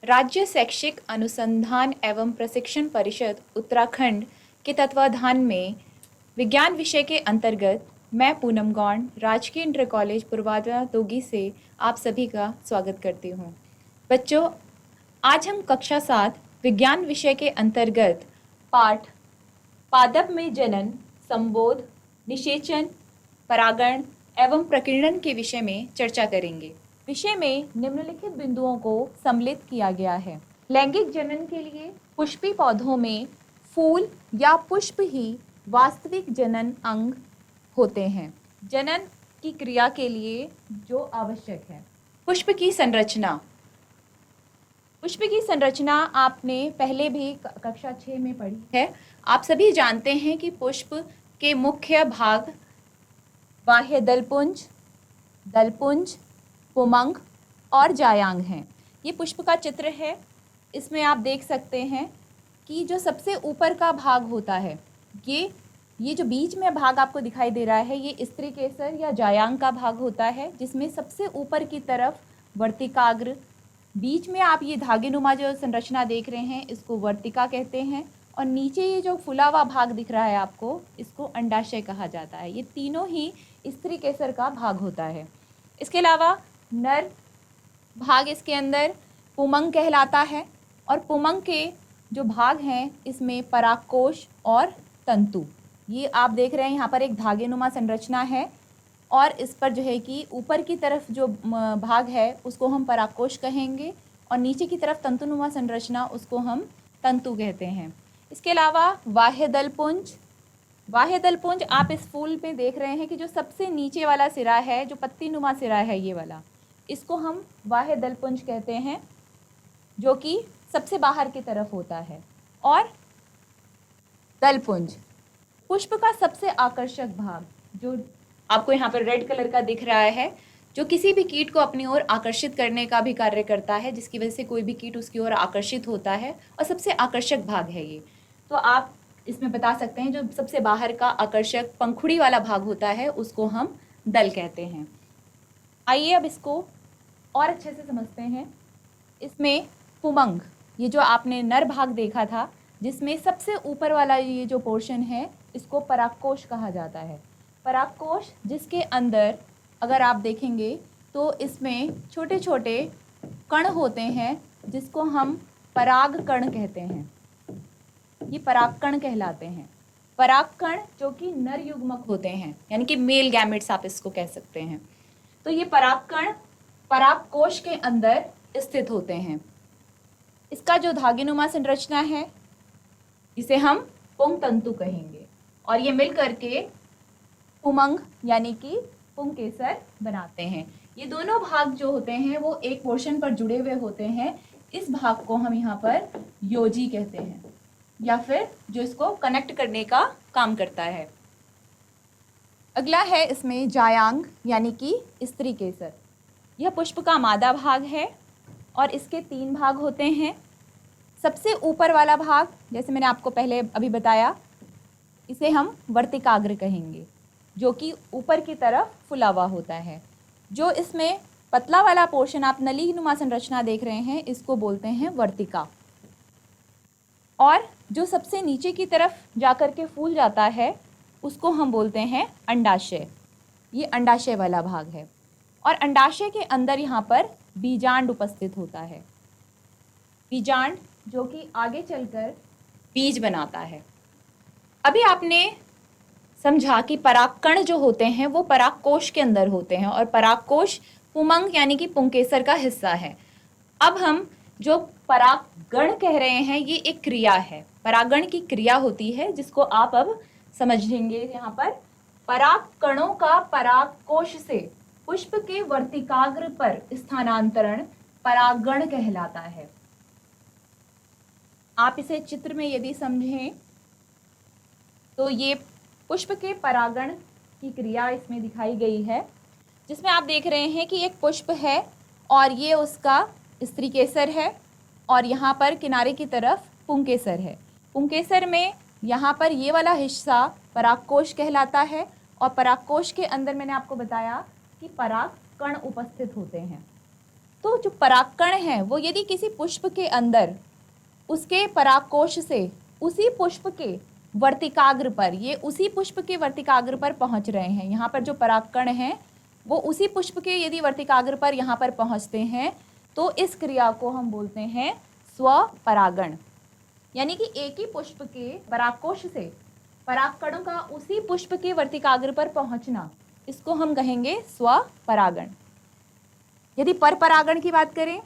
राज्य शैक्षिक अनुसंधान एवं प्रशिक्षण परिषद उत्तराखंड के तत्वाधान में विज्ञान विषय के अंतर्गत मैं पूनम गौंड राजकीय इंटर कॉलेज पूर्वाद्रा दोगी से आप सभी का स्वागत करती हूँ। बच्चों, आज हम कक्षा 7 विज्ञान विषय के अंतर्गत पाठ पादप में जनन, संबोध, निषेचन, परागण एवं प्रकीर्णन के विषय में चर्चा करेंगे। विषय में निम्नलिखित बिंदुओं को सम्मिलित किया गया है। लैंगिक जनन के लिए पुष्पी पौधों में फूल या पुष्प ही वास्तविक जनन अंग होते हैं। जनन की क्रिया के लिए जो आवश्यक है। पुष्प की संरचना आपने पहले भी कक्षा 6 में पढ़ी है। आप सभी जानते हैं कि पुष्प के मुख्य भाग बाह्य दलपुंज, दलपुंज, पुमंग और जायांग हैं। ये पुष्प का चित्र है। इसमें आप देख सकते हैं कि जो सबसे ऊपर का भाग होता है, ये जो बीच में भाग आपको दिखाई दे रहा है, ये स्त्री केसर या जायांग का भाग होता है, जिसमें सबसे ऊपर की तरफ वर्तिकाग्र, बीच में आप ये धागेनुमा जो संरचना देख रहे हैं, इसको वर्तिका कहते हैं, और नीचे ये जो फुला हुआ भाग दिख रहा है आपको, इसको अंडाशय कहा जाता है। ये तीनों ही स्त्री केसर का भाग होता है। इसके अलावा नर भाग इसके अंदर पुमंग कहलाता है, और पुमंग के जो भाग हैं इसमें परागकोश और तंतु, ये आप देख रहे हैं यहाँ पर एक धागेनुमा संरचना है, और इस पर जो है कि ऊपर की तरफ जो भाग है उसको हम परागकोश कहेंगे, और नीचे की तरफ तंतुनुमा संरचना उसको हम तंतु कहते हैं। इसके अलावा बाह्य दलपुंज आप इस फूल में देख रहे हैं कि जो सबसे नीचे वाला सिरा है, जो पत्तीनुमा सिरा है, ये वाला, इसको हम बाह्य दलपुंज कहते हैं, जो कि सबसे बाहर की तरफ होता है। और दलपुंज पुष्प का सबसे आकर्षक भाग, जो आपको यहाँ पर रेड कलर का दिख रहा है, जो किसी भी कीट को अपनी ओर आकर्षित करने का भी कार्य करता है, जिसकी वजह से कोई भी कीट उसकी ओर आकर्षित होता है, और सबसे आकर्षक भाग है ये। तो आप इसमें बता सकते हैं जो सबसे बाहर का आकर्षक पंखुड़ी वाला भाग होता है उसको हम दल कहते हैं। आइए अब इसको और अच्छे से समझते हैं। इसमें पुमंग, ये जो आपने नर भाग देखा था, जिसमें सबसे ऊपर वाला ये जो पोर्शन है, इसको परागकोश कहा जाता है। परागकोश जिसके अंदर अगर आप देखेंगे तो इसमें छोटे छोटे कण होते हैं, जिसको हम परागकण कहते हैं। ये परागकण कहलाते हैं। परागकण जो कि नर युग्मक होते हैं, यानी कि मेल गैमेट्स आप इसको कह सकते हैं। तो ये परागकण परागकोश के अंदर स्थित होते हैं। इसका जो धागेनुमा संरचना है, इसे हम पुंगतंतु कहेंगे, और ये मिल करके पुमंग यानी कि पुंकेसर बनाते हैं। ये दोनों भाग जो होते हैं वो एक पोर्शन पर जुड़े हुए होते हैं। इस भाग को हम यहाँ पर योजी कहते हैं, या फिर जो इसको कनेक्ट करने का काम करता है। अगला है इसमें जायांग यानी कि स्त्री केसर। यह पुष्प का मादा भाग है, और इसके 3 भाग होते हैं। सबसे ऊपर वाला भाग, जैसे मैंने आपको पहले अभी बताया, इसे हम वर्तिकाग्र कहेंगे, जो कि ऊपर की तरफ फुला हुआ होता है। जो इसमें पतला वाला पोर्शन आप नलीनुमा संरचना देख रहे हैं, इसको बोलते हैं वर्तिका। और जो सबसे नीचे की तरफ जाकर के फूल जाता है, उसको हम बोलते हैं अंडाशय। ये अंडाशय वाला भाग है, और अंडाशय के अंदर यहाँ पर बीजांड उपस्थित होता है। बीजांड जो कि आगे चलकर बीज बनाता है। अभी आपने समझा कि परागकण जो होते हैं वो परागकोश के अंदर होते हैं, और परागकोश पुमंग यानी कि पुंकेसर का हिस्सा है। अब हम जो परागण कह रहे हैं, ये एक क्रिया है, परागण की क्रिया होती है, जिसको आप अब समझेंगे। यहाँ पर परागकणों का परागकोश से पुष्प के वर्तिकाग्र पर स्थानांतरण परागण कहलाता है। आप इसे चित्र में यदि समझें तो ये पुष्प के परागण की क्रिया इसमें दिखाई गई है, जिसमें आप देख रहे हैं कि एक पुष्प है, और ये उसका स्त्री केसर है, और यहाँ पर किनारे की तरफ पुंकेसर है। पुंकेसर में यहाँ पर ये वाला हिस्सा परागकोश कहलाता है, और परागकोश के अंदर मैंने आपको बताया कि पराग कण उपस्थित होते हैं। तो जो परागकण है वो यदि किसी पुष्प के अंदर उसके परागकोश से उसी पुष्प के वर्तिकाग्र पर, ये उसी पुष्प के वर्तिकाग्र पर पहुंच रहे हैं, यहाँ पर जो परागकण हैं वो उसी पुष्प के यदि वर्तिकाग्र पर यहाँ पर पहुंचते हैं तो इस क्रिया को हम बोलते हैं स्वपरागण। यानी कि एक ही पुष्प के परागकोश से परागकणों का उसी पुष्प के वर्तिकाग्र पर पहुंचना, इसको हम कहेंगे स्वपरागण। यदि परपरागण की बात करें,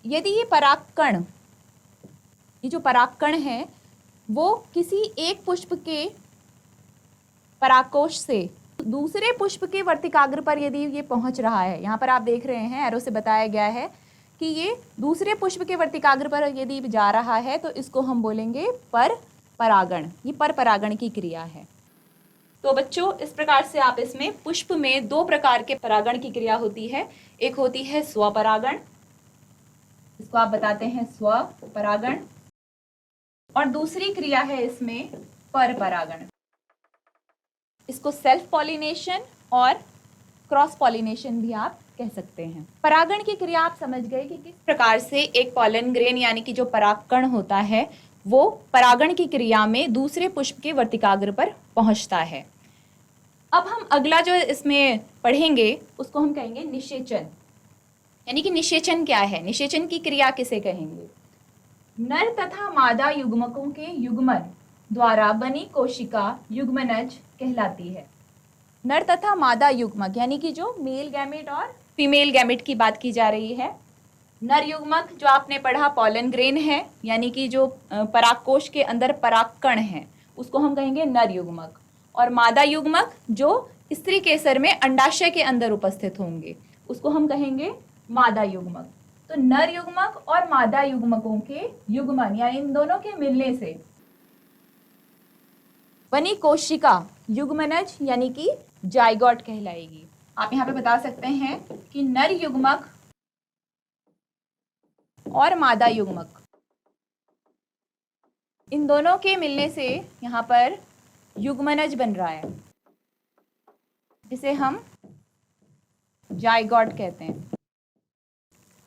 यदि ये परागकण, ये जो परागकण है वो किसी एक पुष्प के परागकोश से दूसरे पुष्प के वर्तिकाग्र पर यदि ये पहुंच रहा है, यहाँ पर आप देख रहे हैं एरो से बताया गया है कि ये दूसरे पुष्प के वर्तिकाग्र पर यदि जा रहा है तो इसको हम बोलेंगे परपरागण। ये परपरागण की क्रिया है। तो बच्चों, इस प्रकार से आप इसमें पुष्प में दो प्रकार के परागण की क्रिया होती है। एक होती है स्वपरागण, इसको आप बताते हैं स्वपरागण, और दूसरी क्रिया है इसमें परपरागण। इसको सेल्फ पॉलिनेशन और क्रॉस पॉलिनेशन भी आप कह सकते हैं। परागण की क्रिया आप समझ गए कि किस प्रकार से एक पॉलन ग्रेन यानी कि जो परागकण होता है वो परागण की क्रिया में दूसरे पुष्प के वर्तिकाग्र पर पहुंचता है। अब हम अगला जो इसमें पढ़ेंगे उसको हम कहेंगे निषेचन। यानी कि निषेचन क्या है, निषेचन की क्रिया किसे कहेंगे? नर तथा मादा युग्मकों के युग्मन द्वारा बनी कोशिका युग्मनज कहलाती है। नर तथा मादा युग्मक यानी कि जो मेल गैमेट और फीमेल गैमेट की बात की जा रही है। नर युग्मक जो आपने पढ़ा पॉलन ग्रेन है, यानी कि जो परागकोश के अंदर परागकण है उसको हम कहेंगे नर युग्मक, और मादा युग्मक जो स्त्री केसर में अंडाशय के अंदर उपस्थित होंगे उसको हम कहेंगे मादा युग्मक। तो नर युग्मक और मादा युग्मकों के युग्मन यानी इन दोनों के मिलने से बनी कोशिका युग्मनज यानी कि जाइगोट कहलाएगी। आप यहाँ पे बता सकते हैं कि नर युग्मक और मादा युग्मक इन दोनों के मिलने से यहाँ पर युग्मनज बन रहा है, जिसे हम जाइगोट कहते हैं।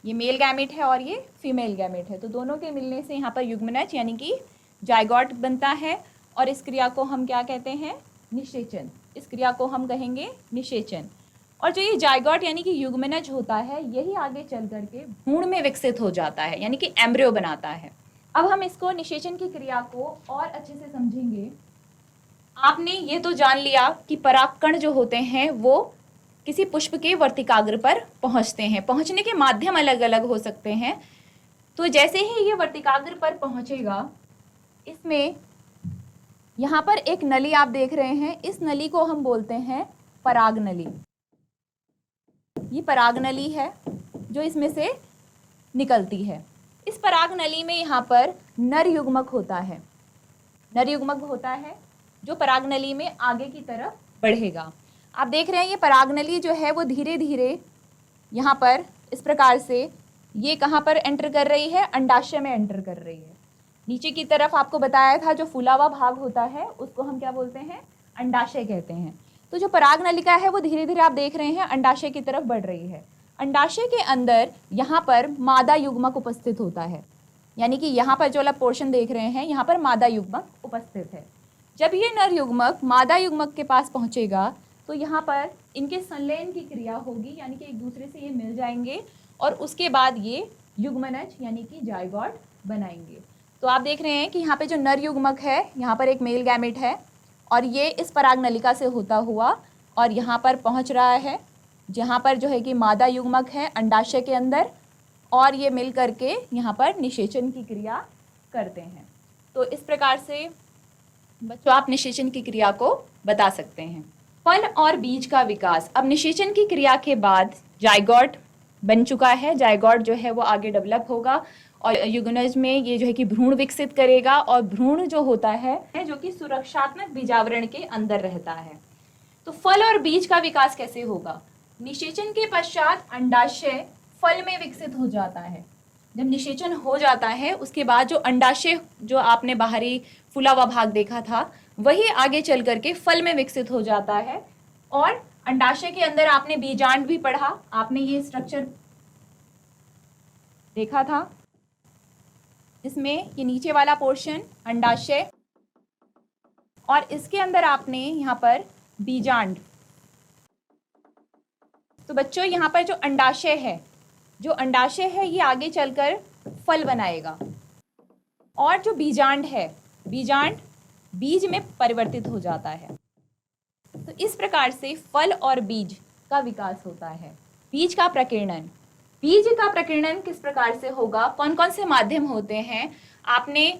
ये मेल गैमेट है और ये फीमेल गैमेट है, तो दोनों के मिलने से यहाँ पर युग्मनज यानी कि जाइगोट बनता है, और इस क्रिया को हम क्या कहते हैं? निषेचन। इस क्रिया को हम कहेंगे निषेचन। और जो ये जाइगोट यानी कि युग्मनज होता है यही आगे चल करके भ्रूण में विकसित हो जाता है, यानी कि एम्ब्रियो बनाता है। अब हम इसको निषेचन की क्रिया को और अच्छे से समझेंगे। आपने ये तो जान लिया कि परागकण जो होते हैं वो किसी पुष्प के वर्तिकाग्र पर पहुंचते हैं। पहुंचने के माध्यम अलग अलग हो सकते हैं। तो जैसे ही ये वर्तिकाग्र पर पहुंचेगा, इसमें यहाँ पर एक नली आप देख रहे हैं, इस नली को हम बोलते हैं पराग नली। ये पराग नली है जो इसमें से निकलती है। इस पराग नली में यहाँ पर नर युग्मक होता है, नर युग्मक होता है जो पराग नली में आगे की तरफ बढ़ेगा। आप देख रहे हैं ये पराग नली जो है वो धीरे धीरे यहाँ पर इस प्रकार से ये कहाँ पर एंटर कर रही है? अंडाशय में एंटर कर रही है। नीचे की तरफ आपको बताया था जो फूला हुआ भाग होता है उसको हम क्या बोलते हैं? अंडाशय कहते हैं। तो जो पराग नलिका है वो धीरे धीरे आप देख रहे हैं अंडाशय की तरफ बढ़ रही है। अंडाशय के अंदर यहाँ पर मादा युग्मक उपस्थित होता है, यानी कि यहाँ पर जो वाला पोर्शन देख रहे हैं यहाँ पर मादा युग्मक उपस्थित है। जब ये नर युग्मक मादा युग्मक के पास पहुँचेगा तो यहाँ पर इनके संलयन की क्रिया होगी, यानी कि एक दूसरे से ये मिल जाएंगे और उसके बाद ये युग्मनज यानी कि जाइगोट बनाएंगे। तो आप देख रहे हैं कि यहाँ पे जो नर युग्मक है यहाँ पर एक मेल गैमेट है और ये इस पराग नलिका से होता हुआ और यहाँ पर पहुँच रहा है, जहाँ पर जो है कि मादा युग्मक है अंडाशय के अंदर, और ये मिल करके यहाँ पर निषेचन की क्रिया करते हैं। तो इस प्रकार से बच्चों आप निषेचन की क्रिया को बता सकते हैं। फल और बीज का विकास। अब निषेचन की क्रिया के बाद जाइगोट बन चुका है, जाइगोट जो है वो आगे डेवलप होगा और युग्मनज में ये जो है कि भ्रूण विकसित करेगा, और भ्रूण जो होता है जो कि सुरक्षात्मक बीजावरण के अंदर रहता है। तो फल और बीज का विकास कैसे होगा? निषेचन के पश्चात अंडाशय फल में विकसित हो जाता है। जब निषेचन हो जाता है उसके बाद जो अंडाशय जो आपने बाहरी फूला हुआ भाग देखा था वही आगे चल करके फल में विकसित हो जाता है, और अंडाशय के अंदर आपने बीजांड भी पढ़ा, आपने ये स्ट्रक्चर देखा था, इसमें ये नीचे वाला पोर्शन अंडाशय और इसके अंदर आपने यहाँ पर बीजांड। तो बच्चों यहाँ पर जो अंडाशय है ये आगे चलकर फल बनाएगा और जो बीजांड है, बीजांड बीज में परिवर्तित हो जाता है। तो इस प्रकार से फल और बीज का विकास होता है। बीज का प्रकीर्णन किस प्रकार से होगा, कौन कौन से माध्यम होते हैं? आपने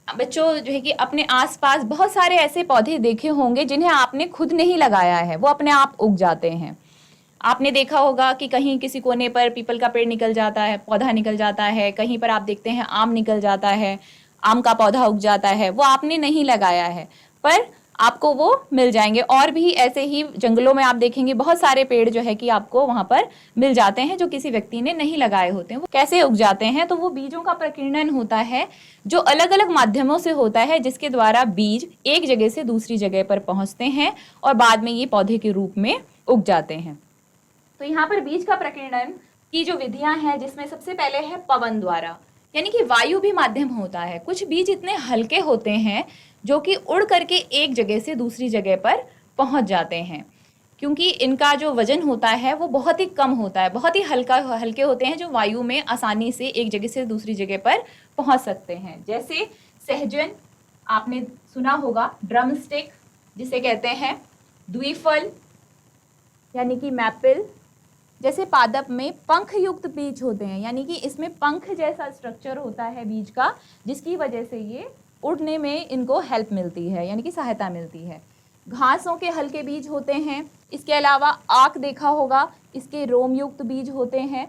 बच्चों जो है कि अपने आसपास बहुत सारे ऐसे पौधे देखे होंगे जिन्हें आपने खुद नहीं लगाया है, वो अपने आप उग जाते हैं। आपने देखा होगा कि कहीं किसी कोने पर पीपल का पेड़ निकल जाता है, पौधा निकल जाता है, कहीं पर आप देखते हैं आम निकल जाता है, आम का पौधा उग जाता है, वो आपने नहीं लगाया है पर आपको वो मिल जाएंगे। और भी ऐसे ही जंगलों में आप देखेंगे बहुत सारे पेड़ जो है कि आपको वहां पर मिल जाते हैं जो किसी व्यक्ति ने नहीं लगाए होते हैं। वो कैसे उग जाते हैं? तो वो बीजों का प्रकीर्णन होता है जो अलग अलग माध्यमों से होता है, जिसके द्वारा बीज एक जगह से दूसरी जगह पर पहुंचते हैं और बाद में ये पौधे के रूप में उग जाते हैं। तो यहाँ पर बीज का प्रकीर्णन की जो विधियां हैं, जिसमें सबसे पहले है पवन द्वारा, यानी कि वायु भी माध्यम होता है। कुछ बीज इतने हल्के होते हैं जो कि उड़ करके एक जगह से दूसरी जगह पर पहुंच जाते हैं, क्योंकि इनका जो वजन होता है वो बहुत ही कम होता है, बहुत ही हल्के होते हैं, जो वायु में आसानी से एक जगह से दूसरी जगह पर पहुंच सकते हैं। जैसे सहजन, आपने सुना होगा, ड्रम स्टिक जिसे कहते हैं, द्विफल यानी कि मैपल। जैसे पादप में पंख युक्त बीज होते हैं, यानी कि इसमें पंख जैसा स्ट्रक्चर होता है बीज का, जिसकी वजह से ये उड़ने में इनको हेल्प मिलती है, यानी कि सहायता मिलती है। घासों के हल्के बीज होते हैं। इसके अलावा आक देखा होगा, इसके रोम युक्त बीज होते हैं।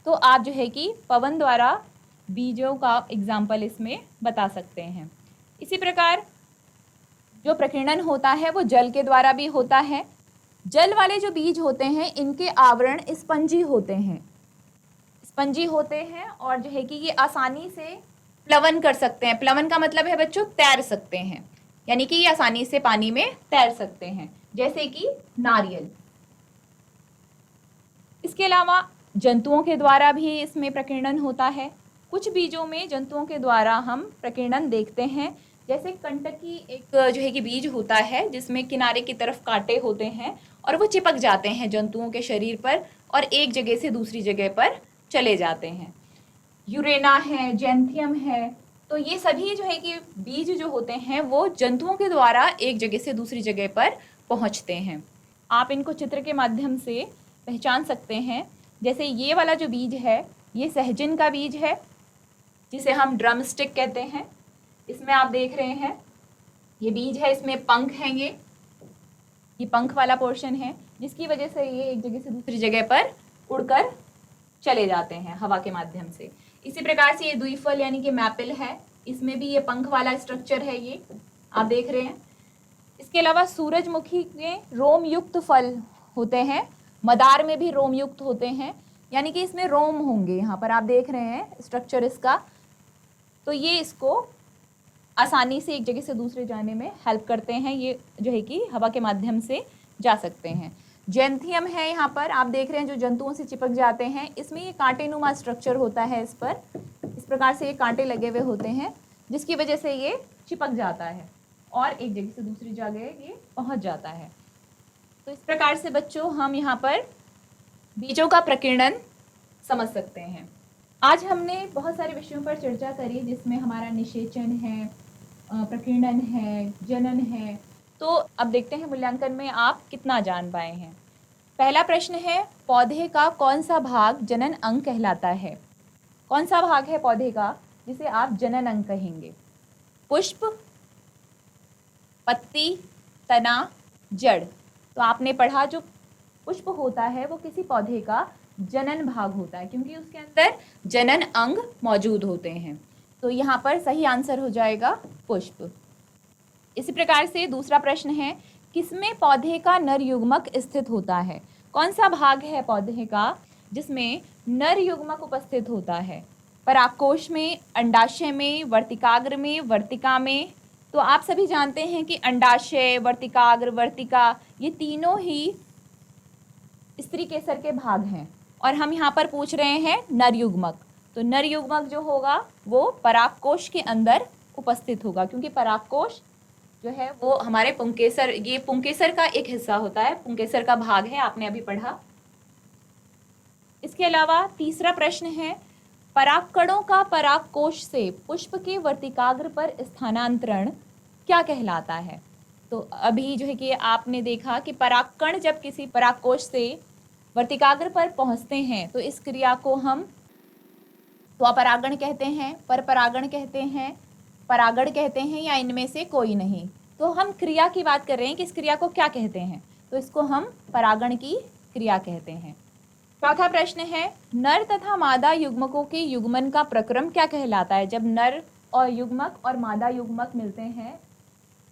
तो आप जो है कि पवन द्वारा बीजों का एग्जाम्पल इसमें बता सकते हैं। इसी प्रकार जो प्रकीर्णन होता है वो जल के द्वारा भी होता है। जल वाले जो बीज होते हैं इनके आवरण स्पंजी होते हैं और जो है कि ये आसानी से प्लवन कर सकते हैं। प्लवन का मतलब है बच्चों तैर सकते हैं, यानी कि ये आसानी से पानी में तैर सकते हैं, जैसे कि नारियल। इसके अलावा जंतुओं के द्वारा भी इसमें प्रकीर्णन होता है। कुछ बीजों में जंतुओं के द्वारा हम प्रकीर्णन देखते हैं, जैसे कंटकी एक जो है कि बीज होता है जिसमें किनारे की तरफ कांटे होते हैं और वो चिपक जाते हैं जंतुओं के शरीर पर और एक जगह से दूसरी जगह पर चले जाते हैं। यूरेना है, जेंथियम है, तो ये सभी जो है कि बीज जो होते हैं वो जंतुओं के द्वारा एक जगह से दूसरी जगह पर पहुंचते हैं। आप इनको चित्र के माध्यम से पहचान सकते हैं। जैसे ये वाला जो बीज है ये सहजन का बीज है, जिसे हम ड्रम स्टिक कहते हैं। इसमें आप देख रहे हैं ये बीज है, इसमें पंख हैं, ये पंख वाला पोर्शन है, जिसकी वजह से ये एक जगह से दूसरी जगह पर उड़कर चले जाते हैं हवा के माध्यम से। इसी प्रकार से ये द्विफल यानी कि मैपल है, इसमें भी ये पंख वाला स्ट्रक्चर है, ये आप देख रहे हैं। इसके अलावा सूरजमुखी में रोम युक्त फल होते हैं, मदार में भी रोम युक्त होते हैं, यानी कि इसमें रोम होंगे। यहाँ पर आप देख रहे हैं स्ट्रक्चर इसका, तो ये इसको आसानी से एक जगह से दूसरे जाने में हेल्प करते हैं, ये जो है कि हवा के माध्यम से जा सकते हैं। जेंथियम है, यहाँ पर आप देख रहे हैं जो जंतुओं से चिपक जाते हैं, इसमें ये कांटेनुमा स्ट्रक्चर होता है, इस पर इस प्रकार से ये कांटे लगे हुए होते हैं, जिसकी वजह से ये चिपक जाता है और एक जगह से दूसरी जगह ये पहुँच जाता है। तो इस प्रकार से बच्चों हम यहाँ पर बीजों का प्रकीर्णन समझ सकते हैं। आज हमने बहुत सारे विषयों पर चर्चा करी, जिसमें हमारा निषेचन है, प्रकीर्णन है, जनन है। तो अब देखते हैं मूल्यांकन में आप कितना जान पाए हैं। पहला प्रश्न है, पौधे का कौन सा भाग जनन अंग कहलाता है? कौन सा भाग है पौधे का जिसे आप जनन अंग कहेंगे? पुष्प, पत्ती, तना, जड़। तो आपने पढ़ा जो पुष्प होता है वो किसी पौधे का जनन भाग होता है, क्योंकि उसके अंदर जनन अंग मौजूद होते हैं। तो यहाँ पर सही आंसर हो जाएगा पुष्प। इसी प्रकार से दूसरा प्रश्न है, किसमें पौधे का नर युग्मक स्थित होता है? कौन सा भाग है पौधे का जिसमें नर युग्मक उपस्थित होता है? परागकोश में, अंडाशय में, वर्तिकाग्र में, वर्तिका में। तो आप सभी जानते हैं कि अंडाशय, वर्तिकाग्र, वर्तिका ये तीनों ही स्त्री केसर के भाग हैं और हम यहाँ पर पूछ रहे हैं नर युग्मक। तो नर युग्मक जो होगा वो परागकोश के अंदर उपस्थित होगा, क्योंकि परागकोश जो है वो हमारे पुंकेसर, ये पुंकेसर का एक हिस्सा होता है, पुंकेसर का भाग है, आपने अभी पढ़ा। इसके अलावा तीसरा प्रश्न है, परागकणों का परागकोश से पुष्प के वर्तिकाग्र पर स्थानांतरण क्या कहलाता है? तो अभी जो है कि आपने देखा कि परागकण जब किसी परागकोश से वर्तिकाग्र पर पहुंचते हैं तो इस क्रिया को हम स्वपरागण कहते हैं, परपरागण कहते हैं, परागण कहते हैं, या इनमें से कोई नहीं। तो हम क्रिया की बात कर रहे हैं कि इस क्रिया को क्या कहते हैं, तो इसको हम परागण की क्रिया कहते हैं। चौथा प्रश्न है, नर तथा मादा युग्मकों के युग्मन का प्रक्रम क्या कहलाता है? जब नर और युग्मक और मादा युग्मक मिलते हैं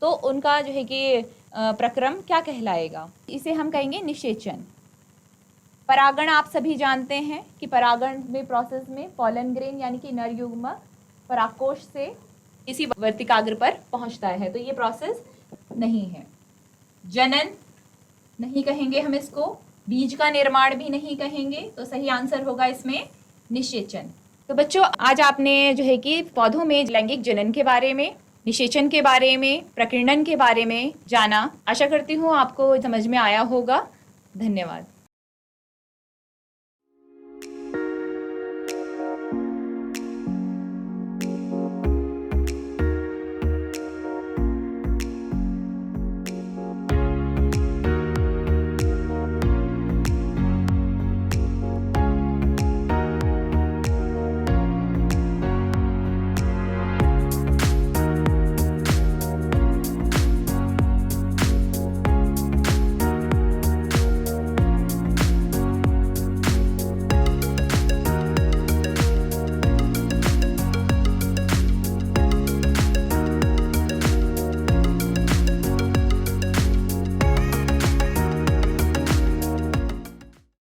तो उनका जो है कि प्रक्रम क्या कहलाएगा? इसे हम कहेंगे निषेचन। परागण आप सभी जानते हैं कि परागण में प्रोसेस में पॉलन ग्रेन यानी कि नर युग्मक परागकोश से किसी वर्तिकाग्र पर पहुंचता है, तो ये प्रोसेस नहीं है। जनन नहीं कहेंगे हम इसको, बीज का निर्माण भी नहीं कहेंगे, तो सही आंसर होगा इसमें निषेचन। तो बच्चों, आज आपने जो है कि पौधों में लैंगिक जनन के बारे में, निषेचन के बारे में, प्रकीर्णन के बारे में जाना। आशा करती हूँ आपको समझ में आया होगा। धन्यवाद।